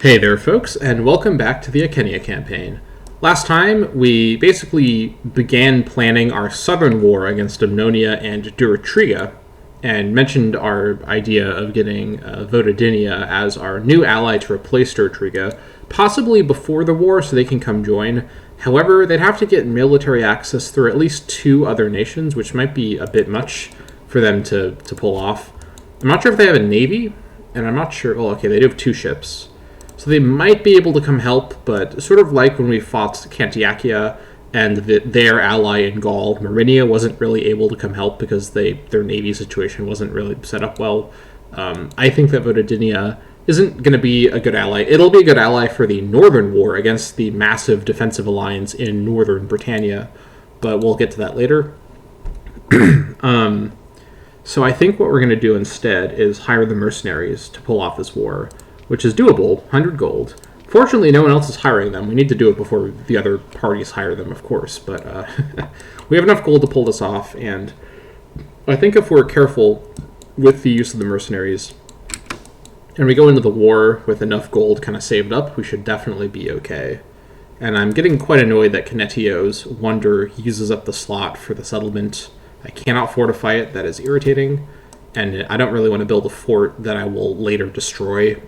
Hey there folks, and welcome back to the Icenia campaign. Last time, we basically began planning our southern war against Dumnonia and Durotriga, and mentioned our idea of getting Votodinia as our new ally to replace Durotriga, possibly before the war so they can come join. However, they'd have to get military access through at least two other nations, which might be a bit much for them to pull off. I'm not sure if they have a navy, and I'm not sure... Oh, okay, they do have two ships. So they might be able to come help, but sort of like when we fought Cantiacia and their ally in Gaul, Marinia wasn't really able to come help because their navy situation wasn't really set up well. I think that Votodinia isn't going to be a good ally. It'll be a good ally for the Northern War against the massive defensive alliance in Northern Britannia, but we'll get to that later. So I think what we're going to do instead is hire the mercenaries to pull off this war, which is doable, 100 gold. Fortunately, no one else is hiring them. We need to do it before the other parties hire them, of course, but we have enough gold to pull this off, and I think if we're careful with the use of the mercenaries, and we go into the war with enough gold kind of saved up, we should definitely be okay. And I'm getting quite annoyed that Canetio's Wonder uses up the slot for the settlement. I cannot fortify it, that is irritating. And I don't really want to build a fort that I will later destroy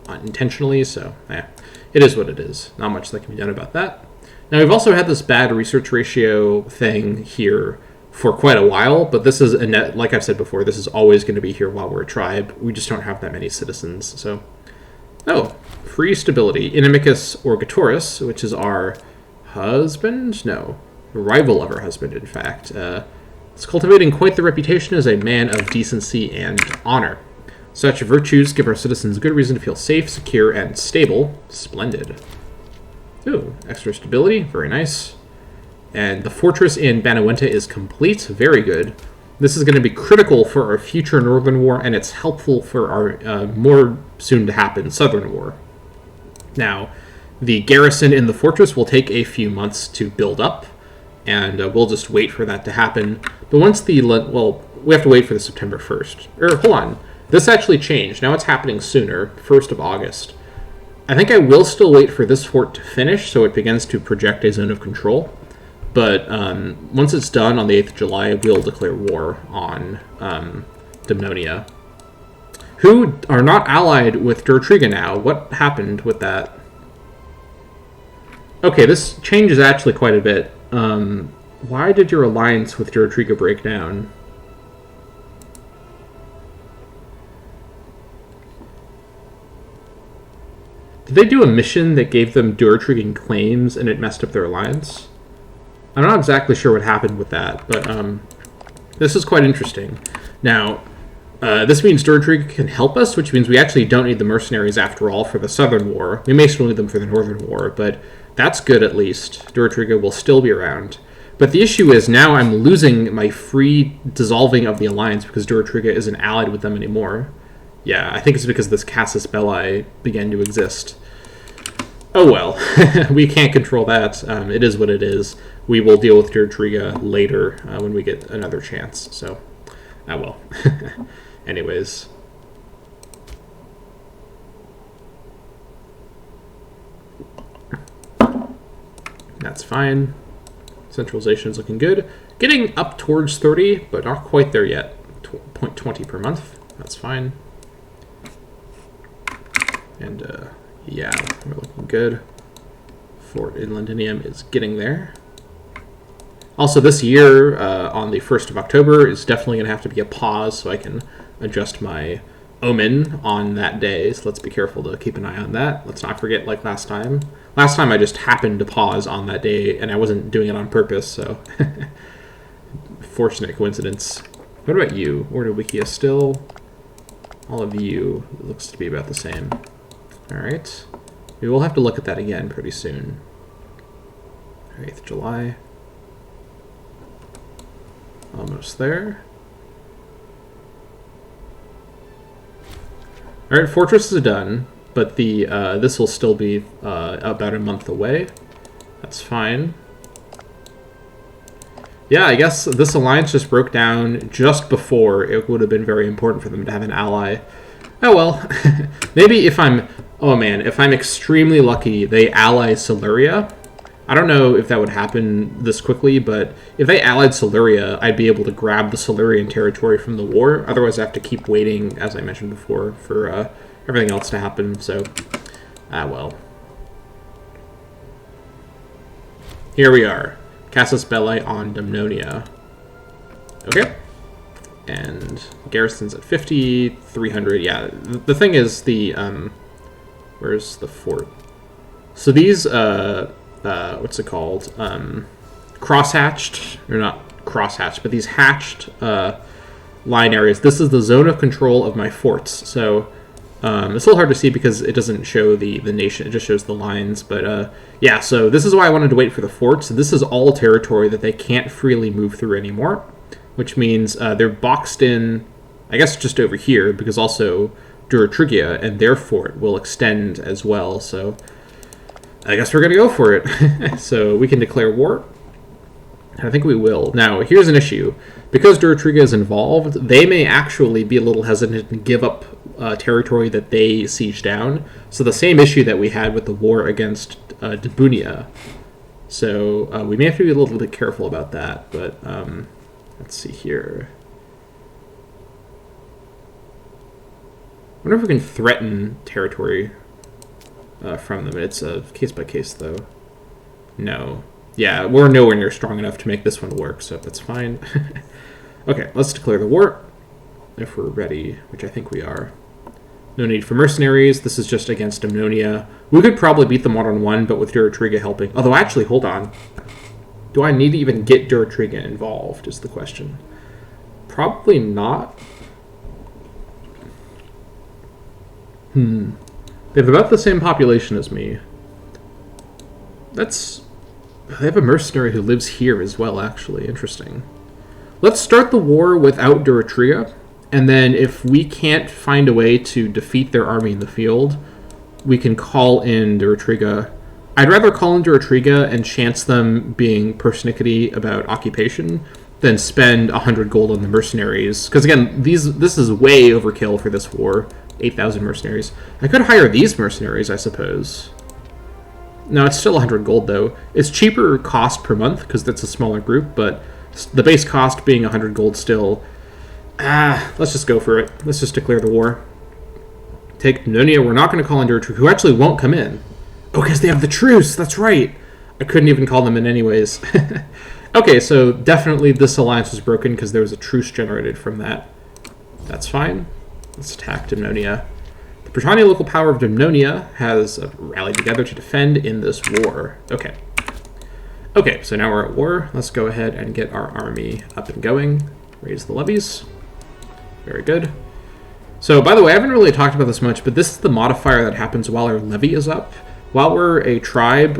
unintentionally, so it is what it is. Not much that can be done about that. Now, we've also had this bad research ratio thing here for quite a while, but this is, like I've said before, this is always going to be here while we're a tribe. We just don't have that many citizens, so... Oh, free stability. Inimicus Orgatoris, which is our husband? No, rival of our husband, in fact. Is cultivating quite the reputation as a man of decency and honor. Such virtues give our citizens good reason to feel safe, secure, and stable. Splendid. Ooh, extra stability. Very nice. And the fortress in Benewentia is complete. Very good. This is going to be critical for our future Northern War, and it's helpful for our more soon-to-happen Southern War. Now, the garrison in the fortress will take a few months to build up, and we'll just wait for that to happen. But once we have to wait for the September 1st. Hold on. This actually changed. Now it's happening sooner, 1st of August. I think I will still wait for this fort to finish so it begins to project a zone of control. But once it's done on the 8th of July, we'll declare war on Damnonia, who are not allied with Durotriga now. What happened with that? Okay, this changes actually quite a bit. Why did your alliance with Durotriga break down? Did they do a mission that gave them Durotrigan claims and it messed up their alliance? I'm not exactly sure what happened with that, but this is quite interesting. Now, this means Durotriga can help us, which means we actually don't need the mercenaries after all for the Southern War. We may still need them for the Northern War, but that's good at least. Durotriga will still be around. But the issue is now I'm losing my free dissolving of the alliance because Durotriga isn't allied with them anymore. Yeah, I think it's because this Casus Belli began to exist. Oh well, we can't control that. It is what it is. We will deal with Durotriga later when we get another chance. So, well. Anyways. That's fine. Centralization is looking good. Getting up towards 30, but not quite there yet. 0.20 per month. That's fine. And, yeah, we're looking good. Fort in Londinium is getting there. Also, this year, on the 1st of October, is definitely going to have to be a pause so I can adjust my omen on that day. So let's be careful to keep an eye on that. Let's not forget like last time. Last time I just happened to pause on that day, and I wasn't doing it on purpose, so... Fortunate coincidence. What about you? Order Wikia still? All of you looks to be about the same. Alright. We will have to look at that again pretty soon. 8th July. Almost there. Alright, fortresses are done, but the this will still be about a month away. That's fine. Yeah, I guess this alliance just broke down just before it would have been very important for them to have an ally. Oh well. Maybe if I'm... Oh man, if I'm extremely lucky, they ally Siluria. I don't know if that would happen this quickly, but if they allied Siluria, I'd be able to grab the Silurian territory from the war. Otherwise, I have to keep waiting, as I mentioned before, for everything else to happen. So, well. Here we are. Casus Belli on Dumnonia. Okay. And garrison's at 50, 300. Yeah, the thing is the... where's the fort? So these... what's it called? Crosshatched, or not crosshatched, but these hatched line areas. This is the zone of control of my forts. So it's a little hard to see because it doesn't show the nation. It just shows the lines. But yeah, so this is why I wanted to wait for the forts. This is all territory that they can't freely move through anymore, which means they're boxed in, I guess, just over here, because also Durotrigia and their fort will extend as well. So I guess we're going to go for it. So we can declare war. I think we will. Now, here's an issue. Because Durotrigia is involved, they may actually be a little hesitant and give up territory that they siege down. So the same issue that we had with the war against Damnonia. So we may have to be a little bit careful about that. But let's see here. I wonder if we can threaten territory from them. It's a case by case, though. No. Yeah, we're nowhere near strong enough to make this one work, so that's fine. Okay, let's declare the war, if we're ready, which I think we are. No need for mercenaries. This is just against Damnonia. We could probably beat them one-on-one, but with Durotrigia helping. Although, actually, hold on. Do I need to even get Durotrigia involved, is the question. Probably not. They have about the same population as me. They have a mercenary who lives here as well, actually. Interesting. Let's start the war without Durotrigia, and then if we can't find a way to defeat their army in the field, we can call in Durotrigia. I'd rather call in Durotrigia and chance them being persnickety about occupation than spend 100 gold on the mercenaries. Because again, this is way overkill for this war. 8,000 mercenaries. I could hire these mercenaries, I suppose. No, it's still 100 gold, though. It's cheaper cost per month, because that's a smaller group, but the base cost being 100 gold still... let's just go for it. Let's just declare the war. Take Dumnonia. We're not going to call in Durotrigia, who actually won't come in. Oh, because they have the truce! That's right! I couldn't even call them in anyways. Okay, so definitely this alliance was broken because there was a truce generated from that. That's fine. Let's attack Dumnonia. The Britannia local power of Dumnonia has rallied together to defend in this war. Okay. Okay, so now we're at war. Let's go ahead and get our army up and going. Raise the levies. Very good. So, by the way, I haven't really talked about this much, but this is the modifier that happens while our levy is up. While we're a tribe,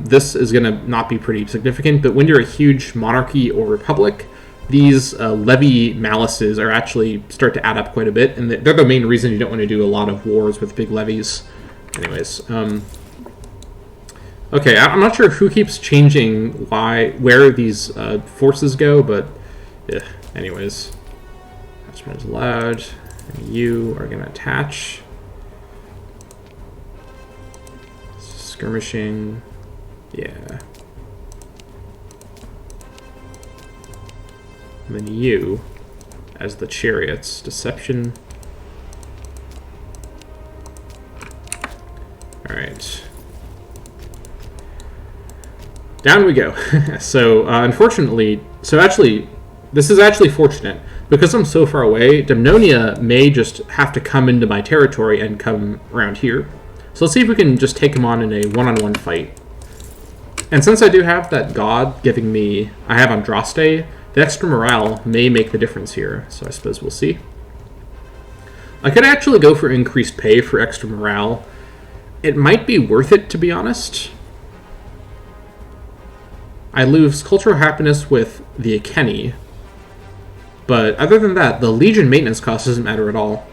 this is going to not be pretty significant, but when you're a huge monarchy or republic, these levy malices are actually start to add up quite a bit, and they're the main reason you don't want to do a lot of wars with big levies. Anyways, okay, I'm not sure who keeps changing where these forces go, but yeah, anyways. Attachment is allowed, and you are going to attach. Skirmishing, yeah. And then you, as the chariots, deception. Alright. Down we go. So, unfortunately, this is actually fortunate. Because I'm so far away, Damnonia may just have to come into my territory and come around here. So let's see if we can just take him on in a one-on-one fight. And since I do have that god giving me... I have Andraste, the extra morale may make the difference here. So I suppose we'll see. I could actually go for increased pay for extra morale. It might be worth it, to be honest. I lose cultural happiness with the Icenia. But other than that, the Legion maintenance cost doesn't matter at all.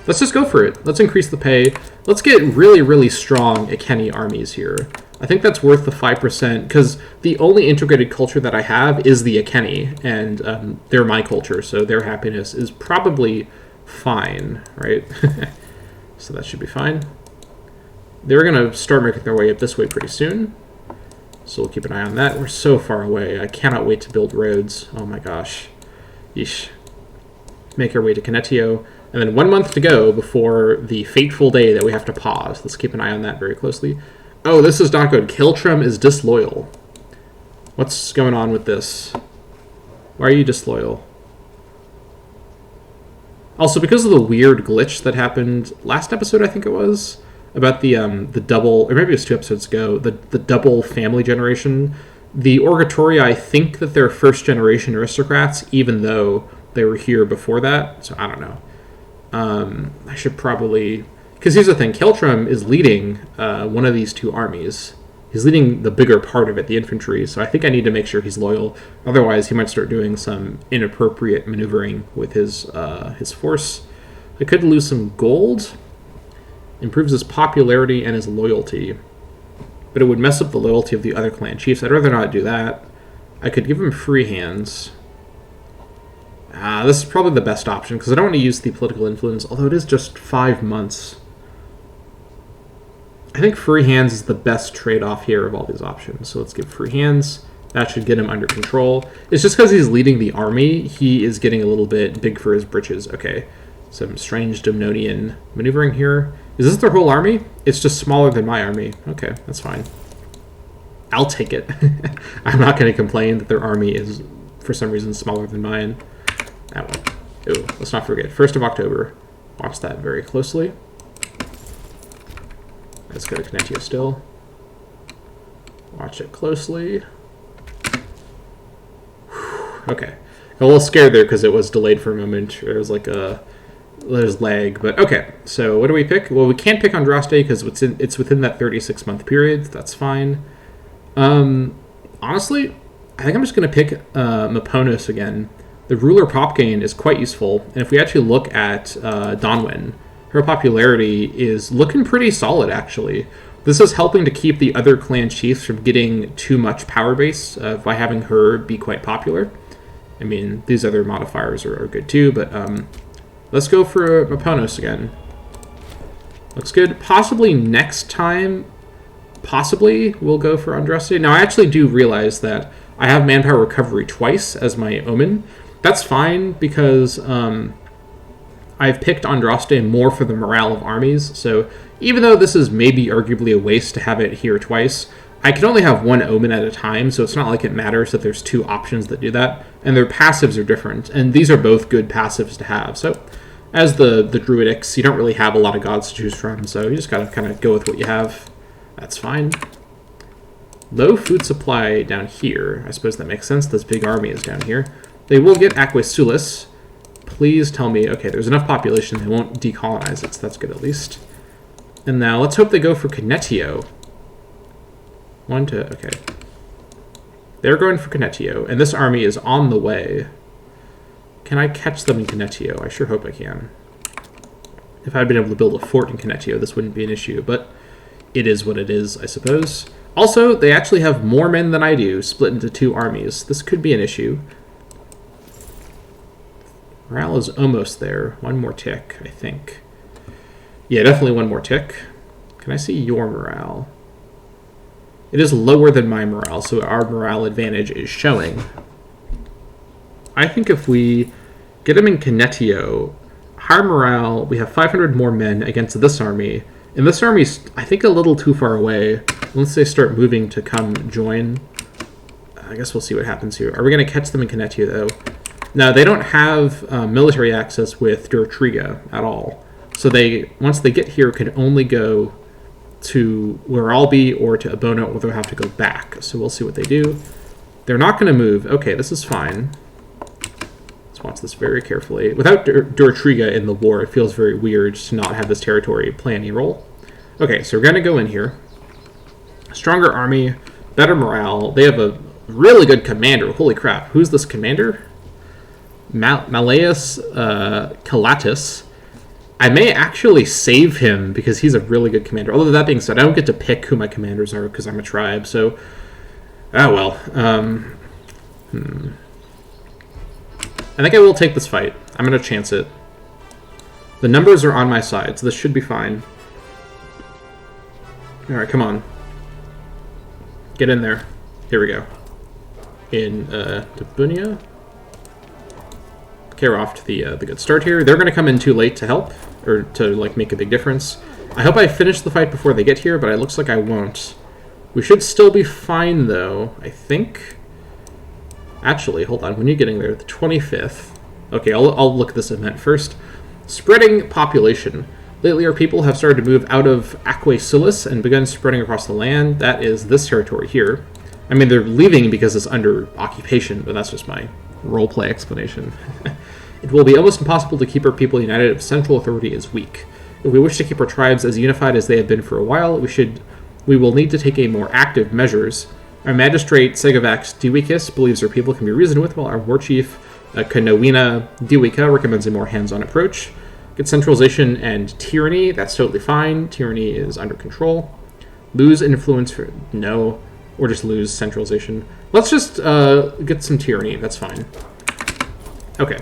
Let's just go for it. Let's increase the pay. Let's get really, really strong Icenia armies here. I think that's worth the 5%, because the only integrated culture that I have is the Icenia, and they're my culture, so their happiness is probably fine, right? So that should be fine. They're going to start making their way up this way pretty soon. So we'll keep an eye on that. We're so far away. I cannot wait to build roads. Oh my gosh. Yeesh. Make our way to Canetio. And then 1 month to go before the fateful day that we have to pause. Let's keep an eye on that very closely. Oh, this is not good. Kiltrum is disloyal. What's going on with this? Why are you disloyal? Also, because of the weird glitch that happened last episode, I think it was, about the double, or maybe it was 2 episodes ago, the double family generation, the Orgatoria, I think that they're first-generation aristocrats, even though they were here before that, so I don't know. I should probably... Because here's the thing, Kiltrum is leading one of these 2 armies. He's leading the bigger part of it, the infantry, so I think I need to make sure he's loyal. Otherwise, he might start doing some inappropriate maneuvering with his force. I could lose some gold. Improves his popularity and his loyalty. But it would mess up the loyalty of the other clan chiefs. I'd rather not do that. I could give him free hands. This is probably the best option, because I don't want to use the political influence, although it is just 5 months. I think free hands is the best trade-off here of all these options. So let's give free hands. That should get him under control. It's just because he's leading the army, he is getting a little bit big for his britches. Okay, some strange Dumnonian maneuvering here. Is this their whole army? It's just smaller than my army. Okay, that's fine. I'll take it. I'm not going to complain that their army is, for some reason, smaller than mine. That one. Ooh, let's not forget. 1st of October. Watch that very closely. Let's go to Canetio still. Watch it closely. Whew, okay. A little scared there because it was delayed for a moment. There was like there's lag, but okay. So what do we pick? Well, we can't pick Andraste because it's within that 36-month period. That's fine. Honestly, I think I'm just going to pick Maponos again. The ruler pop gain is quite useful, and if we actually look at Donwyn, her popularity is looking pretty solid, actually. This is helping to keep the other clan chiefs from getting too much power base by having her be quite popular. I mean, these other modifiers are good too, but let's go for Maponos again. Looks good. Possibly next time, we'll go for Andraste. Now, I actually do realize that I have manpower recovery twice as my omen. That's fine because I've picked Andraste more for the morale of armies, so even though this is maybe arguably a waste to have it here twice, I can only have 1 omen at a time, so it's not like it matters that there's 2 options that do that, and their passives are different, and these are both good passives to have. So as the Druidics, you don't really have a lot of gods to choose from, so you just gotta kind of go with what you have. That's fine. Low food supply down here. I suppose that makes sense. This big army is down here. They will get Aquisulis. Please tell me, okay, there's enough population, they won't decolonize it, so that's good at least. And now let's hope they go for Canetio. Okay. They're going for Canetio, and this army is on the way. Can I catch them in Canetio? I sure hope I can. If I'd been able to build a fort in Canetio, this wouldn't be an issue, but it is what it is, I suppose. Also, they actually have more men than I do, split into 2 armies. This could be an issue. Morale is almost there. 1 more tick, I think. Yeah, definitely 1 more tick. Can I see your morale? It is lower than my morale, so our morale advantage is showing. I think if we get him in Canetio, higher morale, we have 500 more men against this army. And this army's, I think, a little too far away. Once they start moving to come join, I guess we'll see what happens here. Are we going to catch them in Canetio, though? No, they don't have military access with Duratriga at all. So once they get here, can only go to where I'll be or to Abono, or they'll have to go back. So we'll see what they do. They're not going to move. Okay, this is fine. Let's watch this very carefully. Without Duratriga in the war, it feels very weird to not have this territory play any role. Okay, so we're going to go in here. Stronger army, better morale. They have a really good commander. Holy crap. Who's this commander? Malleus Calatus. I may actually save him because he's a really good commander. Although that being said, I don't get to pick who my commanders are because I'm a tribe, so... Oh well. I think I will take this fight. I'm going to chance it. The numbers are on my side, so this should be fine. Alright, come on. Get in there. Here we go. In Dumnonian. Okay, we're off to the good start here. They're going to come in too late to help, or to like make a big difference. I hope I finish the fight before they get here, but it looks like I won't. We should still be fine, though, I think. Actually, hold on. When are you getting there? The 25th. Okay, I'll look at this event first. Spreading population. Lately, our people have started to move out of Aquacilis and begun spreading across the land. That is this territory here. I mean, they're leaving because it's under occupation, but that's just my roleplay explanation. It will be almost impossible to keep our people united if central authority is weak. If we wish to keep our tribes as unified as they have been for a while, we will need to take a more active measures. Our magistrate, Segavax Diwikis, believes our people can be reasoned with, while our war chief, Kanowina Diwika, recommends a more hands-on approach. Get centralization and tyranny, that's totally fine. Tyranny is under control. Lose influence for... no. Or just lose centralization. Let's just get some tyranny, that's fine. Okay.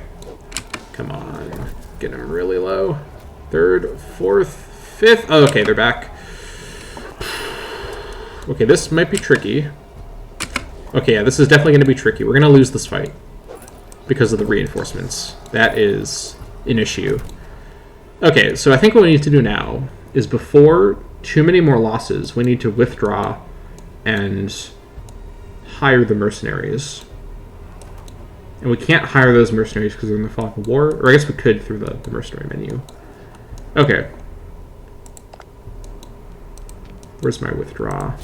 Come on. Get them really low. Third, fourth, fifth. Oh, okay, they're back. Okay, this might be tricky. Okay, yeah, this is definitely going to be tricky. We're going to lose this fight because of the reinforcements. That is an issue. Okay, so I think what we need to do now is before too many more losses, we need to withdraw and hire the mercenaries. And we can't hire those mercenaries because they're in the fog of war. Or I guess we could through the mercenary menu. Okay. Where's my withdraw?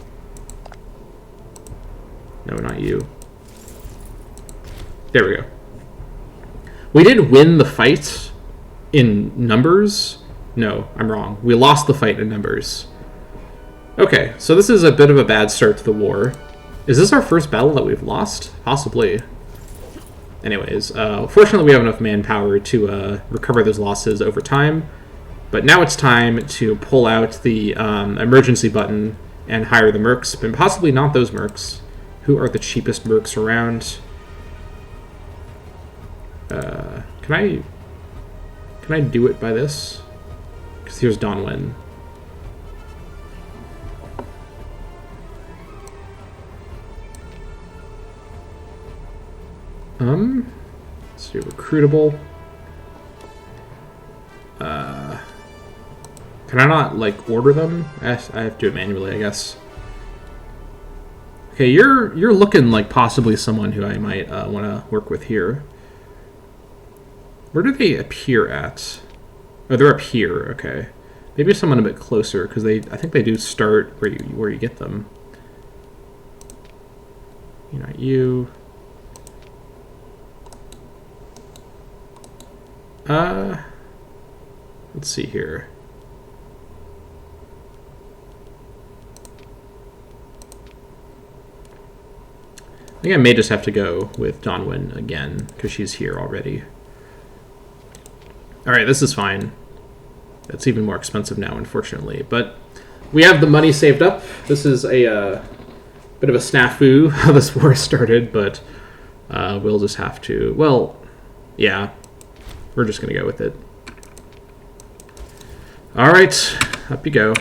No, not you. There we go. We did win the fight in numbers. No, I'm wrong. We lost the fight in numbers. Okay, so this is a bit of a bad start to the war. Is this our first battle that we've lost? Possibly. Anyways, fortunately we have enough manpower to recover those losses over time. But now it's time to pull out the emergency button and hire the mercs, but possibly not those mercs. Who are the cheapest mercs around? Can I do it by this? Because here's Donwin. Let's do recruitable. Can I not, like, order them? I have to do it manually, I guess. Okay, you're looking like possibly someone who I might want to work with here. Where do they appear at? Oh, they're up here. Okay, maybe someone a bit closer because I think they do start where you get them. You're not you. Let's see here. I think I may just have to go with Donwin again, because she's here already. Alright, this is fine. It's even more expensive now, unfortunately. But we have the money saved up. This is a bit of a snafu how this war started, but we'll just have to... well, yeah. We're just going to go with it. Alright, up you go.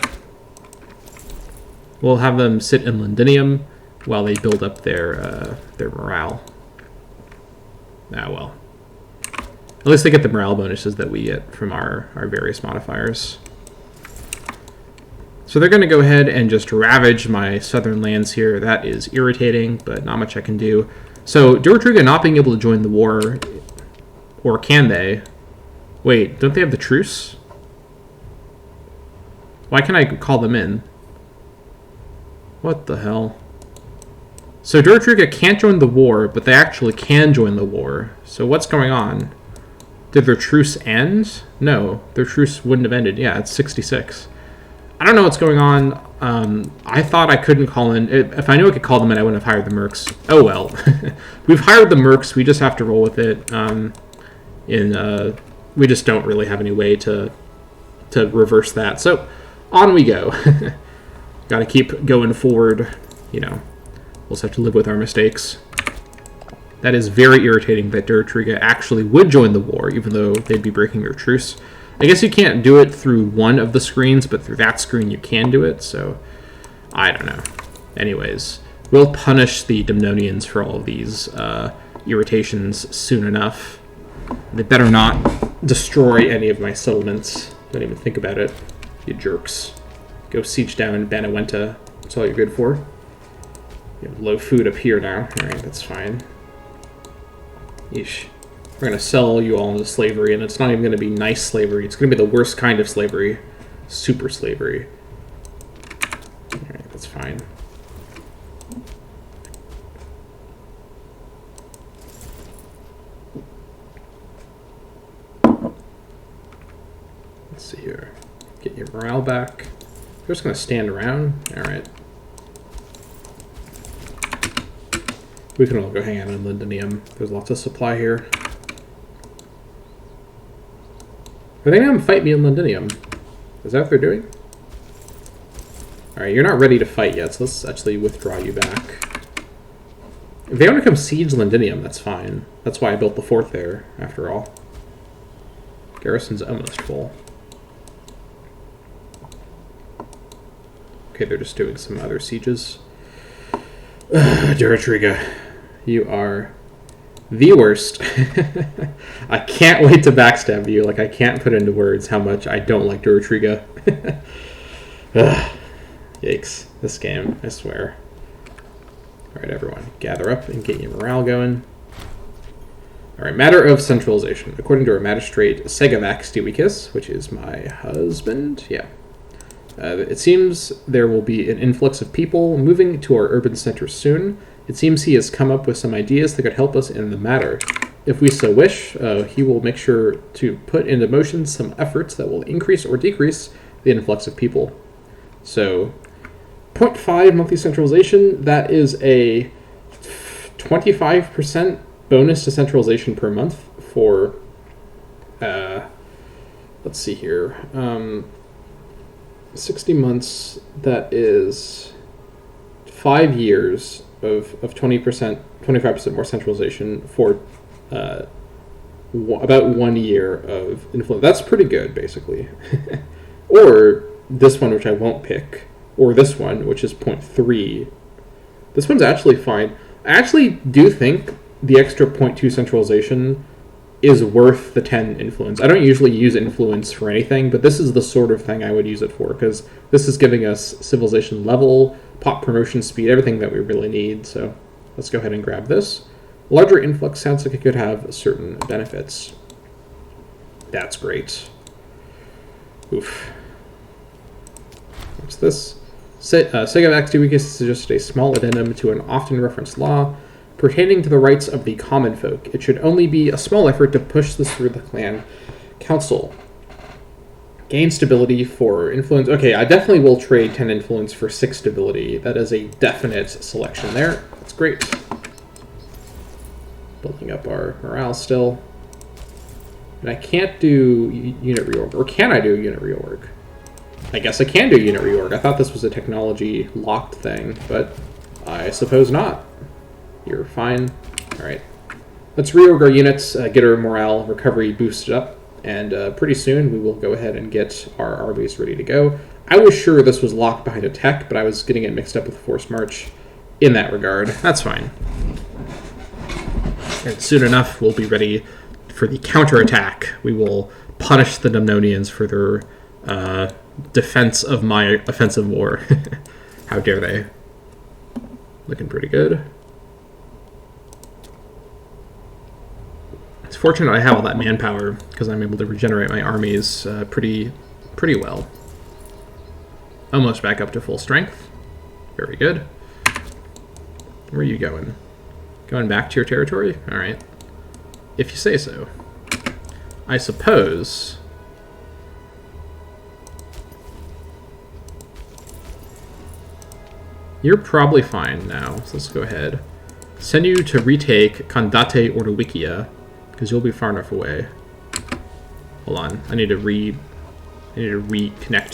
We'll have them sit in Londinium while they build up their morale. Ah, well. At least they get the morale bonuses that we get from our various modifiers. So they're going to go ahead and just ravage my southern lands here. That is irritating, but not much I can do. So, Durotriga not being able to join the war, or can they? Wait, don't they have the truce? Why can't I call them in? What the hell? So Durotriga can't join the war, but they actually can join the war. So what's going on? Did their truce end? No, their truce wouldn't have ended. Yeah, it's 66. I don't know what's going on. I thought I couldn't call in. If I knew I could call them in, I wouldn't have hired the mercs. Oh well. We've hired the mercs. We just have to roll with it. We just don't really have any way to reverse that. So on we go. Got to keep going forward. You know, we'll just have to live with our mistakes. That is very irritating that Durotriga actually would join the war, even though they'd be breaking their truce. I guess you can't do it through one of the screens, but through that screen you can do it, so I don't know. Anyways, we'll punish the Dumnonians for all of these irritations soon enough. They better not destroy any of my settlements. Don't even think about it, you jerks. Go siege down Beneventa. That's all you're good for. You have low food up here now. Alright, that's fine. Yeesh. We're going to sell you all into slavery, and it's not even going to be nice slavery. It's going to be the worst kind of slavery. Super slavery. Alright, that's fine. Let's see here. Get your morale back. We're just going to stand around. Alright. We can all go hang out in Lindonium. There's lots of supply here. Are they going to fight me in Lindonium? Is that what they're doing? Alright, you're not ready to fight yet, so let's actually withdraw you back. If they want to come siege Lindonium, that's fine. That's why I built the fort there, after all. Garrison's almost full. Okay, they're just doing some other sieges. Duratriga, you are the worst. I can't wait to backstab you. Like, I can't put into words how much I don't like Duratriga. Yikes. This game, I swear. Alright, everyone, gather up and get your morale going. Alright, matter of centralization. According to our magistrate, Segavax Dewikis, which is my husband, yeah. It seems there will be an influx of people moving to our urban center soon. It seems he has come up with some ideas that could help us in the matter. If we so wish, he will make sure to put into motion some efforts that will increase or decrease the influx of people. So, 0.5 monthly centralization, that is a 25% bonus to centralization per month for, let's see here, 60 months, that is 5 years of 20%, 25% more centralization for about 1 year of influence. That's pretty good, basically. Or this one, which I won't pick, or this one, which is 0.3. This one's actually fine. I actually do think the extra 0.2 centralization is worth the 10 influence. I don't usually use influence for anything, but this is the sort of thing I would use it for, because this is giving us civilization level, pop promotion speed, everything that we really need. So let's go ahead and grab this. Larger influx sounds like it could have certain benefits. That's great. Oof. What's this? Segavax Dewikis suggested a small addendum to an often referenced law pertaining to the rights of the common folk. It should only be a small effort to push this through the clan council. Gain stability for influence. Okay, I definitely will trade 10 influence for 6 stability. That is a definite selection there. That's great. Building up our morale still. And I can't do unit reorg. Or can I do unit reorg? I guess I can do unit reorg. I thought this was a technology locked thing, but I suppose not. You're fine. Alright. Let's reorg our units, get our morale recovery boosted up, and pretty soon we will go ahead and get our armies ready to go. I was sure this was locked behind a tech, but I was getting it mixed up with forced march in that regard. That's fine. And soon enough, we'll be ready for the counterattack. We will punish the Dumnonians for their defense of my offensive war. How dare they? Looking pretty good. It's fortunate I have all that manpower, because I'm able to regenerate my armies pretty well. Almost back up to full strength. Very good. Where are you going? Going back to your territory? Alright. If you say so. I suppose... You're probably fine now, so let's go ahead. Send you to retake Condate Ordowicia, because you'll be far enough away. Hold on, I need to reconnect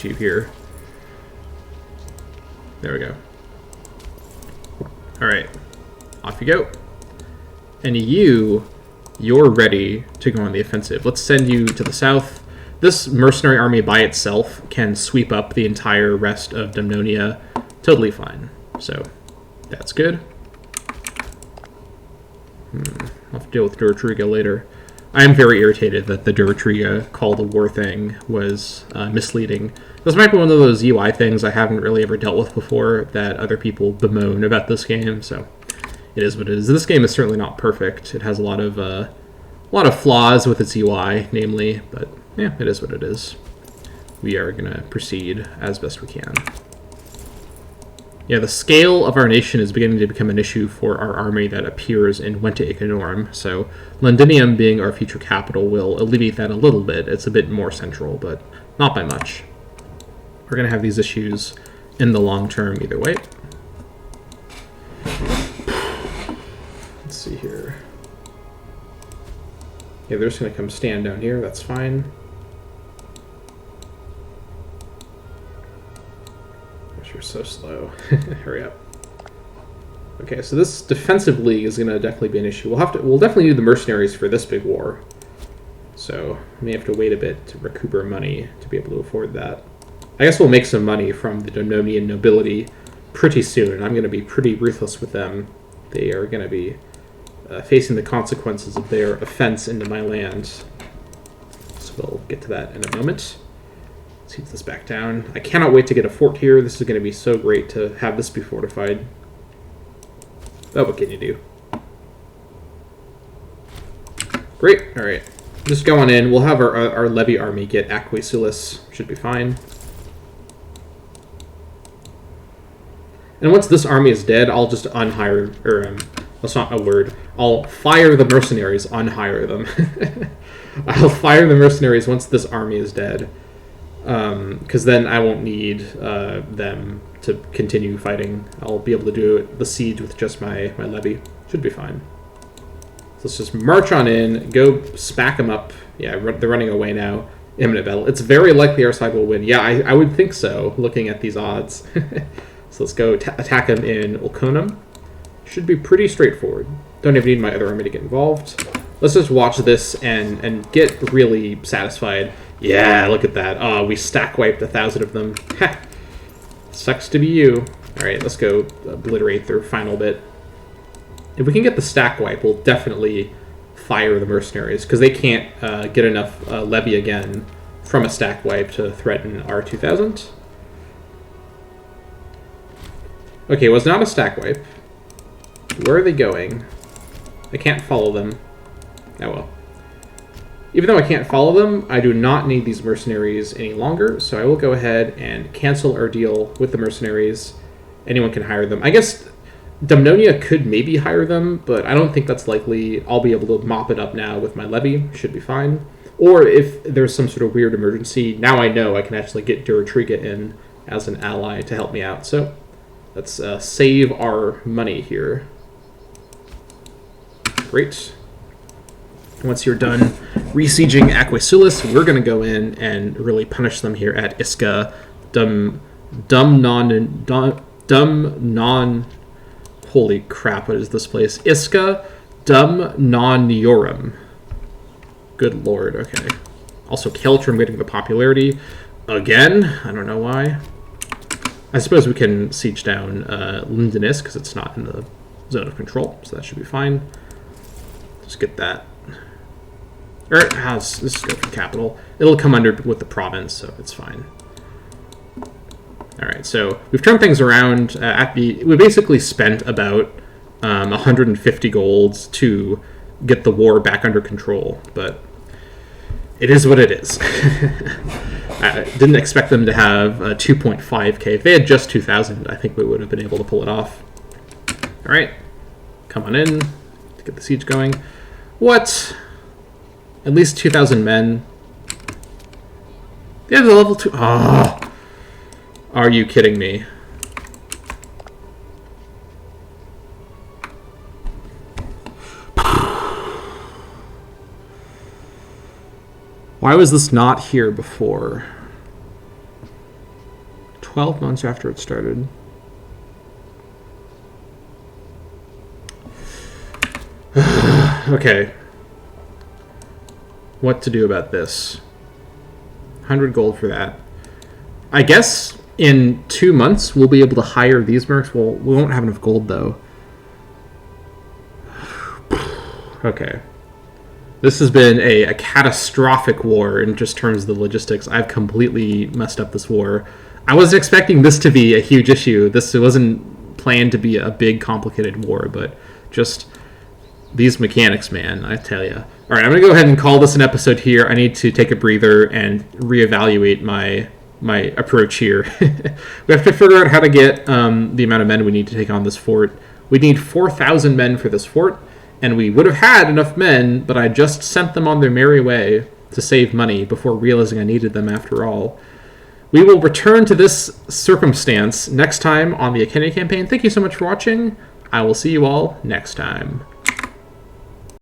you here. There we go. Alright, off you go. And you're ready to go on the offensive. Let's send you to the south. this mercenary army by itself can sweep up the entire rest of Dumnonia totally fine. So that's good. I'll have to deal with Durotriga later. I am very irritated that the Durotriga call to war thing was misleading. This might be one of those UI things I haven't really ever dealt with before that other people bemoan about this game, so it is what it is. This game is certainly not perfect. It has a lot of flaws with its UI, namely, but yeah, it is what it is. We are going to proceed as best we can. Yeah, the scale of our nation is beginning to become an issue for our army that appears in Wente Econorm, so Londinium being our future capital will alleviate that a little bit. It's a bit more central, but not by much. We're going to have these issues in the long term either way. Let's see here. Yeah, they're just going to come stand down here. That's fine. You're so slow. Hurry up. Okay, so this defensive league is going to definitely be an issue. We'll definitely need the mercenaries for this big war. So we may have to wait a bit to recoup our money to be able to afford that. I guess we'll make some money from the Dumnonian nobility pretty soon. I'm going to be pretty ruthless with them. They are going to be facing the consequences of their offense into my land. So we'll get to that in a moment. Let's heat this back down. I cannot wait to get a fort here. This is going to be so great to have this be fortified. But what can you do? Great. All right. Just going in. We'll have our levy army get Aquisulis. Should be fine. And once this army is dead, I'll just unhire, or that's not a word. I'll fire the mercenaries, unhire them. I'll fire the mercenaries once this army is dead. Because then I won't need them to continue fighting. I'll be able to do the siege with just my levy. Should be fine. So let's just march on in, go smack them up. Yeah, they're running away now. Imminent battle. It's very likely our side will win. Yeah, I would think so, looking at these odds. So let's go attack them in Ulconum. Should be pretty straightforward. Don't even need my other army to get involved. Let's just watch this and get really satisfied. Yeah, look at that. Oh, we stack wiped 1,000 of them. Ha! Sucks to be you. Alright, let's go obliterate their final bit. If we can get the stack wipe, we'll definitely fire the mercenaries, because they can't get enough levy again from a stack wipe to threaten our 2,000. Okay, it was not a stack wipe. Where are they going? I can't follow them. Oh well. Even though I can't follow them, I do not need these mercenaries any longer, so I will go ahead and cancel our deal with the mercenaries. Anyone can hire them. I guess Dumnonia could maybe hire them, but I don't think that's likely. I'll be able to mop it up now with my levy. Should be fine. Or if there's some sort of weird emergency, now I know I can actually get Durotriga in as an ally to help me out. So let's save our money here. Great. Once you're done resieging Aquisulis, we're going to go in and really punish them here at Isca Dumnon. Holy crap, what is this place? Isca Dumnoniorum. Good lord, okay. Also, Keltrum getting the popularity again. I don't know why. I suppose we can siege down Lindenis because it's not in the zone of control, so that should be fine. Just get that. This is good for the capital. It'll come under with the province, so it's fine. All right, so we've turned things around. We basically spent about 150 golds to get the war back under control, but it is what it is. I didn't expect them to have 2.5k. If they had just 2,000, I think we would have been able to pull it off. All right, come on in to get the siege going. What? At least 2,000 men. They have the level 2. Oh, are you kidding me? Why was this not here before? 12 months after it started. Okay. What to do about this? 100 gold for that. I guess in 2 months we'll be able to hire these mercs. Well, we won't have enough gold, though. Okay. This has been a catastrophic war in just terms of the logistics. I've completely messed up this war. I wasn't expecting this to be a huge issue. This wasn't planned to be a big, complicated war, but just these mechanics, man, I tell you. All right, I'm going to go ahead and call this an episode here. I need to take a breather and reevaluate my approach here. We have to figure out how to get the amount of men we need to take on this fort. We need 4,000 men for this fort, and we would have had enough men, but I just sent them on their merry way to save money before realizing I needed them after all. We will return to this circumstance next time on the Icenia campaign. Thank you so much for watching. I will see you all next time.